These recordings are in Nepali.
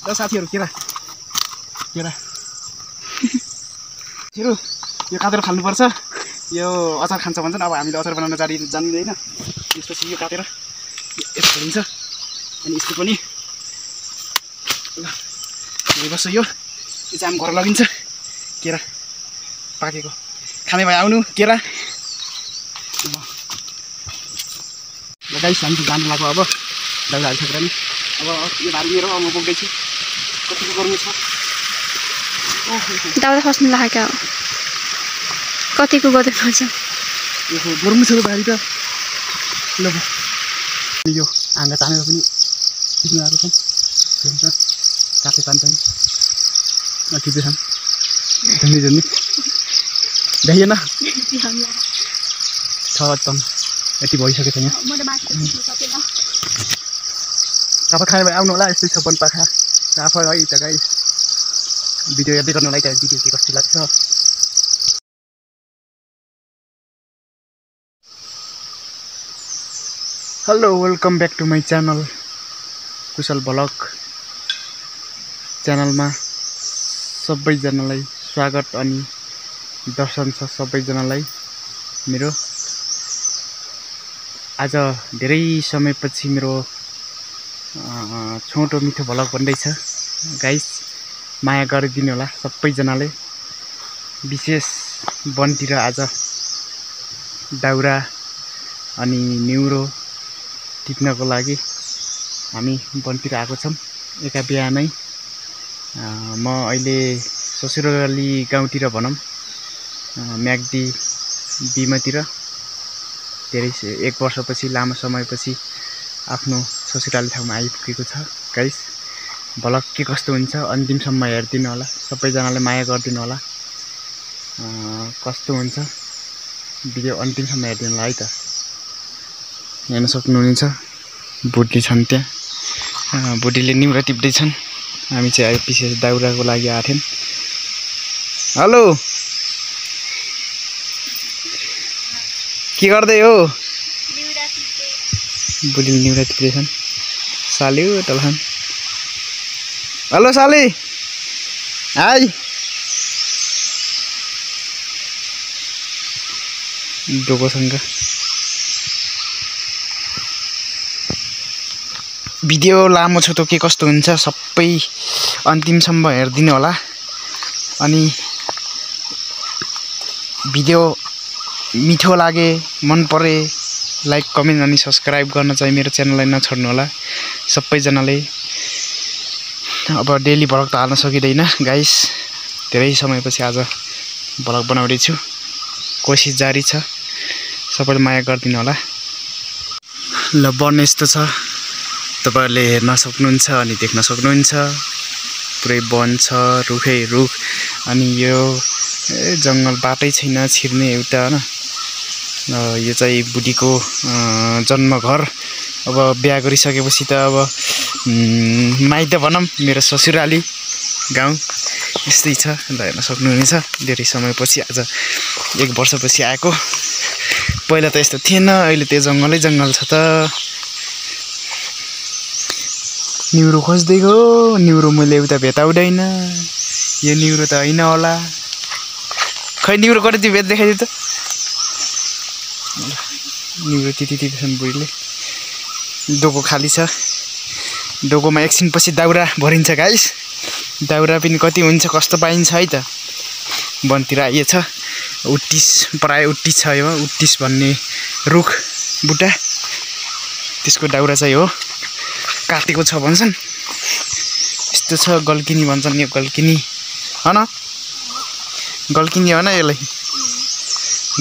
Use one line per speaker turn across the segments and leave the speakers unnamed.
ल साथीहरु केरा छिरु यो काटेर खानु पर्छ यो अचार खान्छ भन्छन् अब हामीले अचार बनाउन जान्दैन त्यसपछि यो काटेर यसो खाइन्छ अनि यसको पनि ल यो बस यो चाहिँ हामी घर लगिन्छ केरा पाकेको खाने भए आउनु केरा ल गाइस हामी जानु लाग्यो अब दाउरा हालिसकेर नि अब यो भारी मेरो म बोक्दैछु कतिको गर्नु छ
दाउरा खस्नु लाग्यो कतिको गर्नुपर्छ
यो गर्नु छ भारी त ल यो हाँगा तानेर पनि टिप्नु आएको छ हुन्छ काटे तान्छन् टिप्दैछन् झन्डी भ्याइएन छ एकदम यति भइसकेको छ यहाँ तपाईँ खाने भए आउनु होला यस्तै छ बनपाखा आफै है त गाइस भिडियो हेर्दै गर्नुलाई त भिडियो के कस्तो लाग्छ hello welcome back to my channel Kushal vlog च्यानलमा सबैजनालाई स्वागत अनि दर्शन छ सबैजनालाई मेरो आज धेरै समयपछि मेरो छोटो मिठो भ्लग बन्दैछ गाइस माया गरिदिनु होला सबैजनाले विशेष वनतिर आज दाउरा अनि न्युरो टिप्नको लागि हामी वनतिर आएको छौँ एका बिहानै म अहिले ससुराली गाउँतिर भनौँ म्याग्दी बिमातिर धेरै 1 वर्षपछि लामो समयपछि आफ्नो ससुराली ठाउँमा आइपुगेको छ गाइस भ्लग के कस्तो हुन्छ अन्तिमसम्म हेरिदिनु होला सबैजनाले माया गरिदिनु होला कस्तो हुन्छ भिडियो अन्तिमसम्म हेरिदिनु होला है त हेर्न सक्नुहुनेछ बुढी छन् त्यहाँ बुढीले निउरा टिप्दैछन् हामी चाहिँ आइपिसी दाउराको लागि आएको थियौँ हेलो के गर्दै हो बुढीले निउरा टिप्दैछन् साल्यो तलखान हेलो साली हाई डोकोसँग भिडियो लामो छ त के कस्तो हुन्छ सबै अन्तिमसम्म हेरिदिनु होला अनि भिडियो मिठो लागे मन परे लाइक कमेन्ट अनि सब्सक्राइब गर्न चाहिँ मेरो च्यानललाई नछोड्नु होला सबैजनाले अब डेली भ्लग त हाल्न सकिँदैन गाइस धेरै समयपछि आज भ्लग बनाउँदै छु कोसिस जारी छ सबैले माया गरिदिनु होला ल बन यस्तो छ तपाईहरुले हेर्न सक्नुहुन्छ अनि देख्न सक्नुहुन्छ पुरै वन छ रुखै रुख अनि यो जंगल बाटै छैन छिर्ने एउटा हैन यो चाहिँ बुढीको जन्मघर अब बिहा गरिसकेपछि त अब माइत भनौं मेरो ससुराली गाउँ यस्तै छ हेर्न सक्नुहुनेछ धेरै समयपछि आज 1 वर्षपछि आएको पहिला त यस्तो थिएन अहिले त्यो जंगलै जंगल छ त न्युरो खोज्दैको न्युरो मैले उता भेटाउँदैन यो न्युरो त हैन होला खै न्युरो गरे त्यो भेट देखाइदियो त न्युरो टिटिटिछन् बुढीले डोको खाली छ डोकोमा एकछिनपछि दाउरा भरिन्छ गाइस दाउरा पनि कति हुन्छ कस्तो पाइन्छ है त वनतिर आइएछ उत्तिस प्राय उत्तिस छ यो उत्तिस भन्ने रुख बुटा त्यसको दाउरा चाहिँ हो काटेको छ भन्छन् यस्तो छ गल्किनी भन्छन् यो गल्किनी हैन गल्किनी हो न यसलाई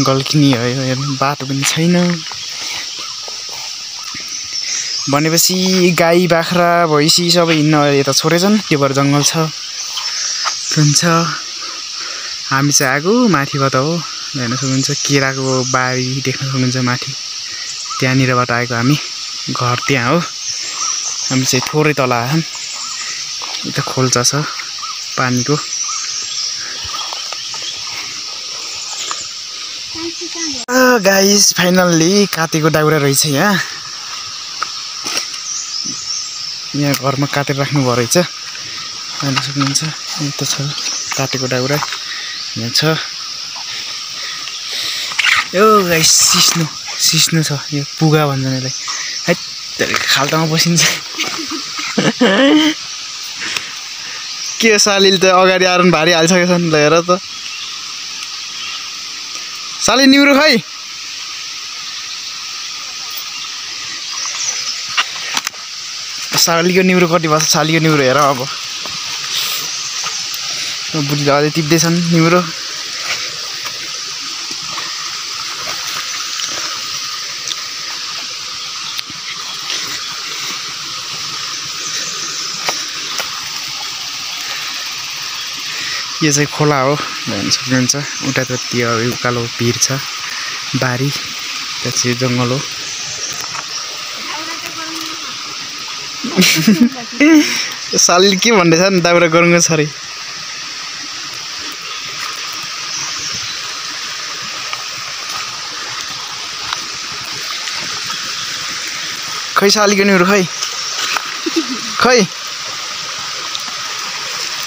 गल्किनी हो यो बाटो पनि छैन भनेपछि गाई बाख्रा भैँसी सबै हिँड्न यता छोडेछन् त्यो भएर जंगल छ हुन्छ हामी चाहिँ आगो माथिबाट हो हेर्न सक्नुहुन्छ केराको बारी देख्न सक्नुहुन्छ माथि त्यहाँनिरबाट आएको हामी घर त्यहाँ हो हामी चाहिँ थोरै तल आयौँ यता खोल्चा छ पानीको गाइस फाइनल्ली काटेको दाउरा रहेछ यहाँ घरमा काटेर राख्नु भयो रहेछ हेर्न सक्नुहुन्छ यता छ काटेको दाउरा यहाँ छ यो गाइस सिस्नो छ यो पुगा भन्छन् यसलाई है खाल्टामा बसिन्छ के सालीले त अगाडि आएर भारी हालिसकेको छ नि ल हेर त साली निम्रो खै सालीको निम्रो कति भएको छ सालीको निम्रो हेर अब बुढीले अझै टिप्दैछन् निम्रो यो चाहिँ खोला हो हेर्न सक्नुहुन्छ उता त त्यो उकालो भिर छ बारी त्यो चाहिँ जङ्गल हो सालीले के भन्दैछ नि दाउरा गरुङ्गो छ अरे खै सालीको निहुरो खै खै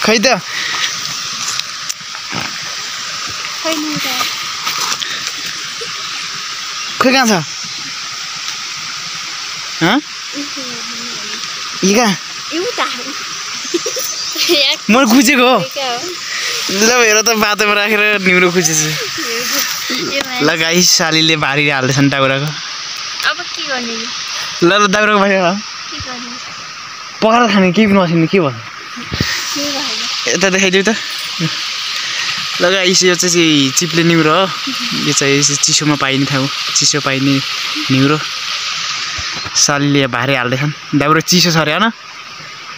खै त खै कहाँ छ मैले खुजेको हो ल हेर त बाटोमा राखेर निम्रो खुजेछु ल गाइस सालीले भारी हाल्दैछन् दाउराको
अब के गर्ने
ल ल दाउराको भारी पकाएर खाने केही पनि नसिने के भन्नु यता देखाइदिउ त ल गाइस यो चाहिँ चिप्ले निम्रो हो यो चाहिँ चिसोमा पाइने ठाउँ चिसो पाइने निम्रो सालीले भारी हाल्दैछन् दाउरा चिसो छ अरे होइन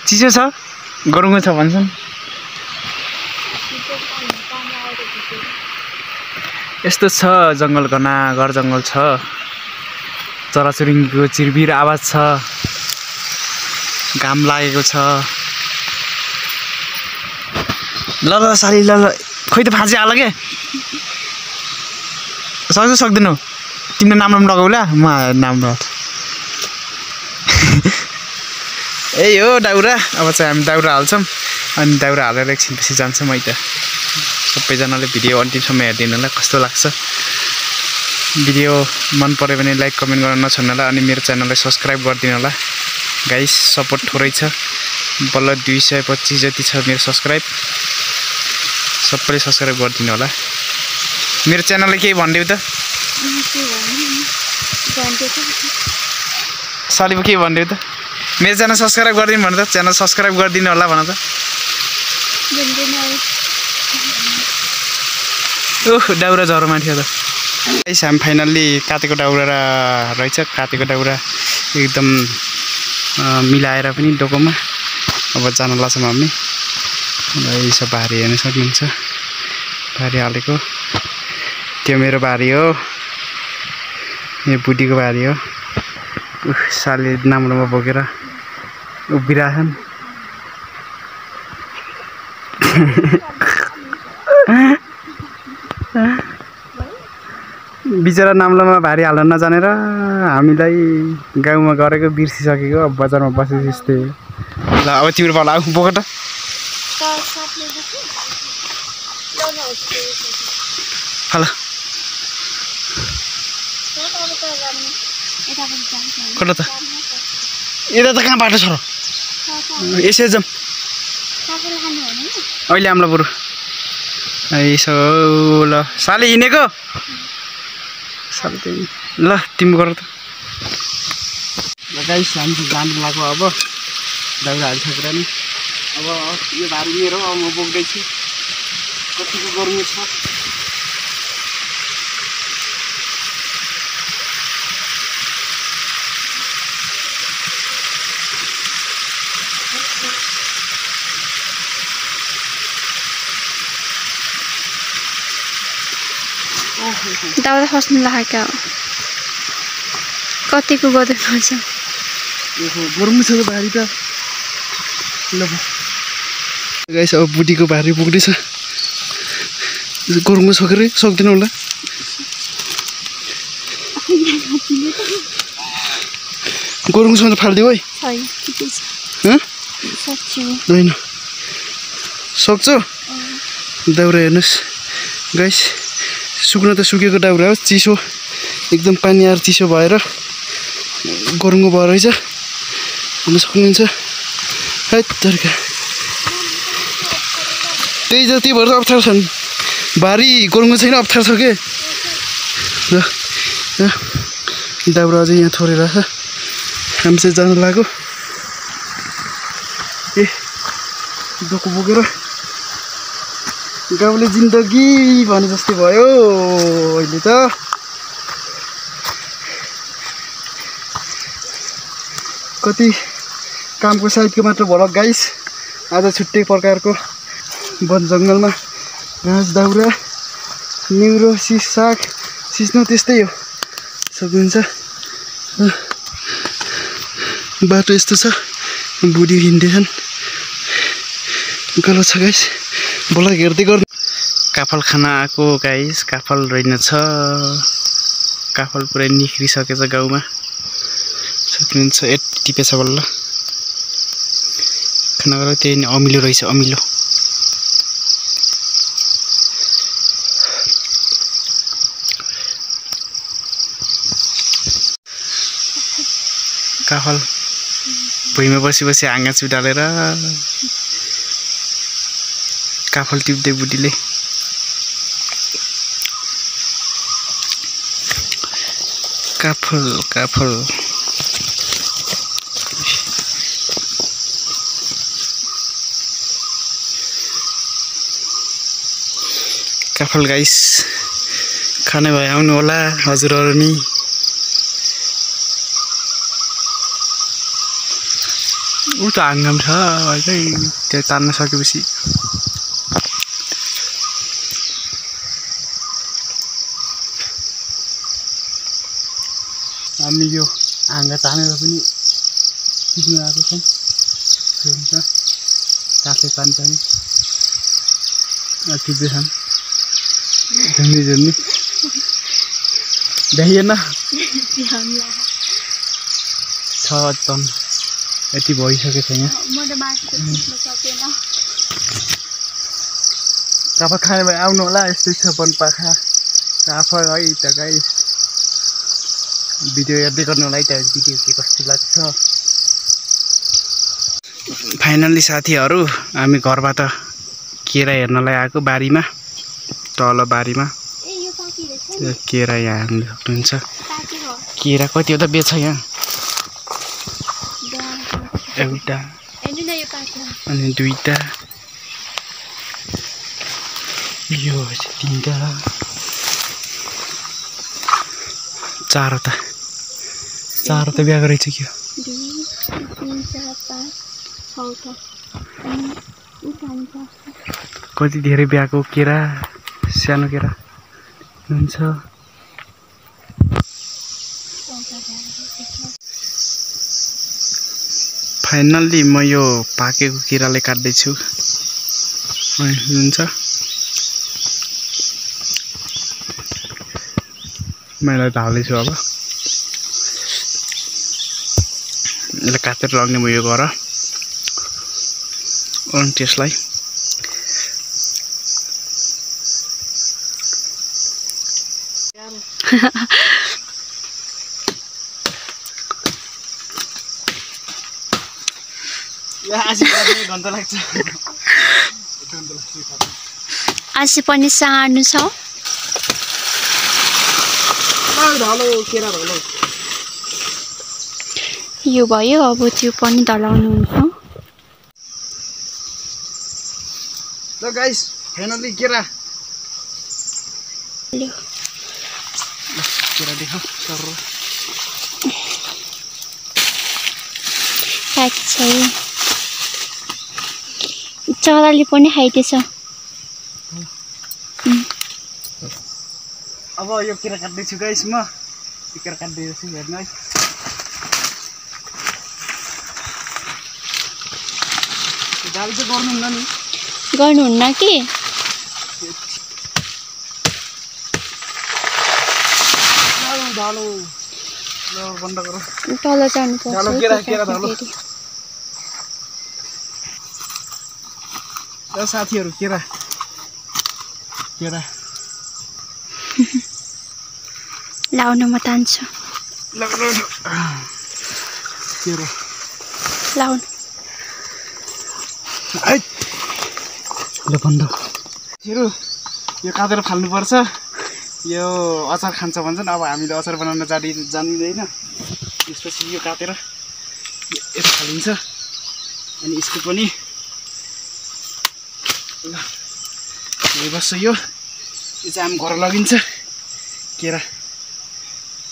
चिसो छ गरुङ्गो छ भन्छन् यस्तो छ जङ्गल घना घर जङ्गल छ चराचुरुङ्गीको चिरबिर आवाज छ घाम लागेको छ ल ल साली ल ल खोइ त फाँसी हाल के सक्छ सक्दैनौ तिम्रो नाम लगाउला म नाम लगाउँछु ए हो दाउरा अब चाहिँ हामी दाउरा हाल्छौँ अनि दाउरा हालेर एकछिनपछि जान्छौँ है त सबैजनाले भिडियो अन्तिमसम्म हेरिदिनु होला कस्तो लाग्छ भिडियो मन पऱ्यो भने लाइक कमेन्ट गर्न नछोड्नु होला अनि मेरो च्यानललाई सब्सक्राइब गरिदिनु होला गाइस सपोर्ट थोरै छ बल्ल 225 जति छ मेरो सब्सक्राइब सबैले सब्सक्राइब गरिदिनु होला मेरो च्यानललाई केही भनिदेऊ त सालीको के भनिदेऊ त मेरो च्यानल सब्सक्राइब गरिदिनु भन त च्यानल सब्सक्राइब गरिदिनु होला भन त ओह दाउरा झरोमा थियो त गाइस हामी फाइनल्ली काटेको दाउरा रहेछ काटेको दाउरा एकदम मिलाएर पनि डोकोमा अब जान लाग्छौँ हामी यसो बारी हेर्न सक्नुहुन्छ बारी हालेको त्यो मेरो बारी हो यो बुढीको बारी हो साली नाम्रोमा बोकेर उभिरहेछन् बिचरा नाम्लोमा भारी हाल्न नजानेर हामीलाई गाउँमा गरेको बिर्सिसकेको अब बजारमा बसेपछि यस्तै ल अब तिम्रो पालो आऊ बोक त हेलो कता त यता त कहाँ बाटो छ र यसो जाउँ अहिले आम्ला बरु यसो ल साली हिँडेको साली ल तिमी गर त ल गाइस हामी जानु लाग्यो अब दाउरा हालिसकेर नि अब यो भारी मेरो अब म बोक्दैछु कतिको गर्नु छ
दाउरा खस्नु लाग्यो कतिको गर्नुपर्छ
गर्नु छ भारी त ल गाइस अब बुढीको भारी पुग्दैछ गर्नु सकेर सक्दैन होला गर्नुसँग फाल्दियो है
होइन
सक्छु दाउरा हेर्नुहोस् गाइस सुक्न त सुकेको दाउरा हो चिसो एकदम पानी आएर चिसो भएर गरुङ्गो भयो रहेछ हेर्न सक्नुहुन्छ है तर्का त्यही जति भएर अप्ठ्यारो छन् भारी गरुङ्गो छैन अप्ठ्यारो छ के ल दाउरा अझै यहाँ थोरेर छ हामी चाहिँ जानु लाग्यो ए डोको बोकेर गाउँले जिन्दगी भने जस्तै भयो अहिले त कति कामको साइडको मात्र भलक गाइस आज छुट्टै प्रकारको वन जङ्गलमा घाँस दाउरा निउरो साग सिस्नो त्यस्तै हो सक्नुहुन्छ बाटो यस्तो छ बुढी हिँड्दैछन् गल छ गाइस बोला हेर्दै गर्नु काफल खाना आएको गाइस काफल रहेनछ काफल पुरै निख्रिसकेछ गाउँमा सक्नुहुन्छ यति टिपेछ बल्ल खाना गरेर त्यही अमिलो रहेछ अमिलो काफल भुइँमा बसी बसी हाँगा चुडालेर काफल टिप्दै बुढीले काफल काफल काफल गाइस खाने भए आउनु होला हजुरहरु नि उ त आँगम छ है त्यो तान्न सकेपछि हामी यो हाँगा तानेर पनि टिप्नु आएको छौँ हुन्छ काठले तान्छ नि टिप्दैछन् झुन्डी झुन्डी भ्याइएन छ टन यति भइसकेको छ यहाँ काफल खाने भए आउनु होला यस्तै छ बनपाखा काफल है त गाइस भिडियो हेर्दै गर्नु होला है त भिडियो के कस्तो लाग्छ फाइनल्ली साथीहरू हामी घरबाट केरा हेर्नलाई आएको बारीमा तल बारीमा केरा यहाँ हेर्नु सक्नुहुन्छ केरा कति हो त बेच्छ यहाँ एउटा अनि दुईटा यो तीनटा चारवटा बिहा गरेछ कि कति धेरै बिहाको केरा सानो केरा हुन्छ फाइनल्ली म यो पाकेको केराले काट्दैछु हुन्छ मैले धाल्दैछु अब यसलाई काटेर लग्ने म यो गर अनि त्यसलाई
आज पनि सार्नु छ यो भयो अब त्यो पनि धलाउनु हुन्छ
ल गाइस फाइनल्ली केरा केरा देखाऊ सर
चराले पनि खाइदिएछ
अब यो केरा काट्दैछु गाइस म केरा काट्दैछु हेर्नु है गाली चाहिँ गर्नुहुन्न नि
गर्नुहुन्न कि
धालो ल बन्द गर
तल जानुपर्छ
धालो केरा धालो ल साथीहरु केरा
लाउन म तान्छु
ल केरा
लाउन
ai ल बन्द छिरु यो काटेर फाल्नु पर्छ यो अचार खान्छ भन्छन् अब हामीले अचार बनाउन जानिदैन त्यसपछि यो काटेर यसो फालिन्छ अनि यसको पनि ल यो बस्छ यो चाहिँ हामी घर लगिन्छ केरा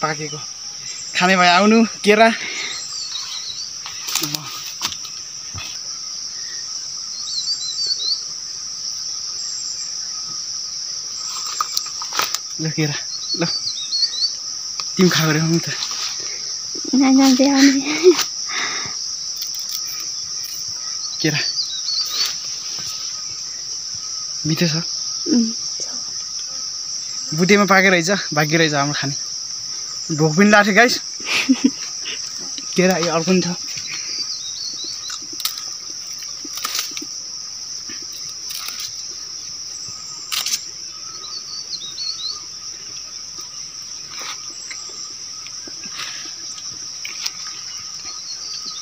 पाकेको खाने भए आउनु केरा ल केरा ल तिमी खाऊ रे म त
नजान्दै आउने
केरा मिठो छ बुटेमा पाके रहेछ भाग्य रहेछ हाम्रो खाने भोक पनि लाग्थ्यो गाइस केरा यो अर्को पनि छ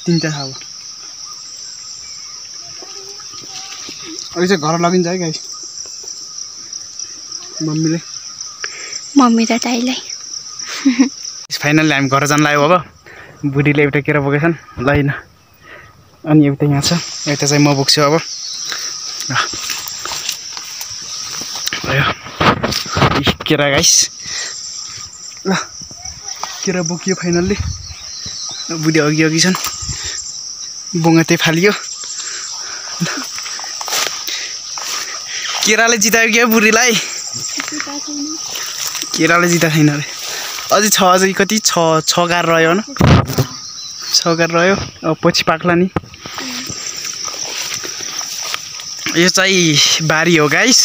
तीनटा छ अब चाहिँ घर लगिन्छ है गाइस
मम्मी र दाइलाई
फाइनल्ली हामी घर जान लाग्यो अब बुढीले एउटा केरा बोकेछन् ल हैन अनि एउटा यहाँ छ एउटा चाहिँ म बोक्छु अब आयो केरा गाइस ल केरा बोकियो फाइनल्ली बुढी अघि छन् बुङ्गा त्यही फालियो केराले जितायो क्या बुढीलाई केराले जिता छैन अरे अझै कति छ गार रह्यो न 6 गार रह्यो अब पछि पाक्ला नि यो चाहिँ बारी हो गाइस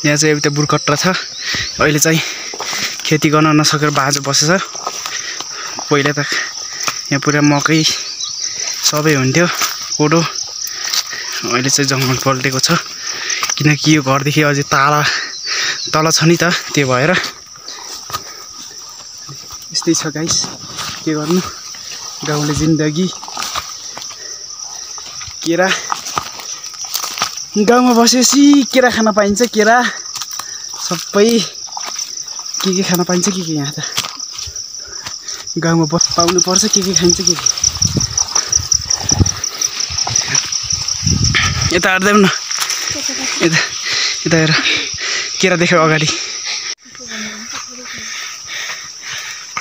यहाँ चाहिँ एउटा बुर्कट्टा छ अहिले चाहिँ खेती गर्न नसकेर बाँझो बसेछ पहिला त यहाँ पुरा मकै सबै हुन्थ्यो कोडो अहिले चाहिँ जङ्गल पल्टेको छ किनकि यो घरदेखि अझै तल छ नि त त्यो भएर यस्तै छ गाइस के गर्नु गाउँले जिन्दगी केरा गाउँमा बसेपछि केरा खान पाइन्छ केरा सबै के खान पाइन्छ के यहाँ त गाउँमा पाउनु पर्छ के खाइन्छ के यता हेर्दै न यता हेर केरा देख्यो अगाडि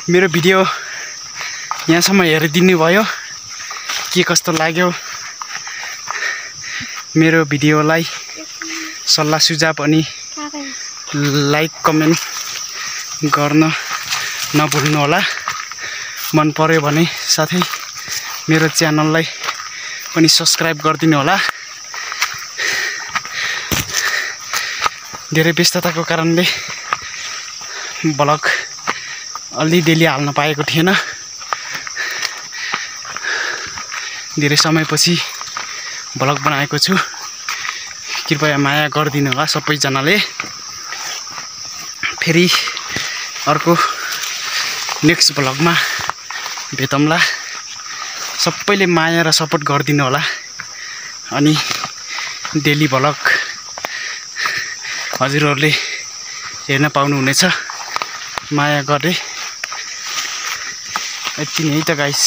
मेरो भिडियो यहाँसम्म हेरिदिनु भयो के कस्तो लाग्यो मेरो भिडियोलाई सल्लाह सुझाव अनि लाइक कमेन्ट गर्न नभुल्नु होला मन पर्यो भने साथै मेरो च्यानललाई पनि सब्स्क्राइब गरिदिनु होला धेरै व्यस्तताको कारणले ब्लग अलि डेली हाल्न पाएको थिएन धेरै समयपछि ब्लग बनाएको छु कृपया माया गरिदिनु होला सबैजनाले फेरि अर्को नेक्स्ट ब्लगमा भेटौँला सबैले माया र सपोर्ट गरिदिनु होला अनि डेली ब्लग हजुरहरूले हेर्न पाउनुहुनेछ माया गरे यति नै त गाइस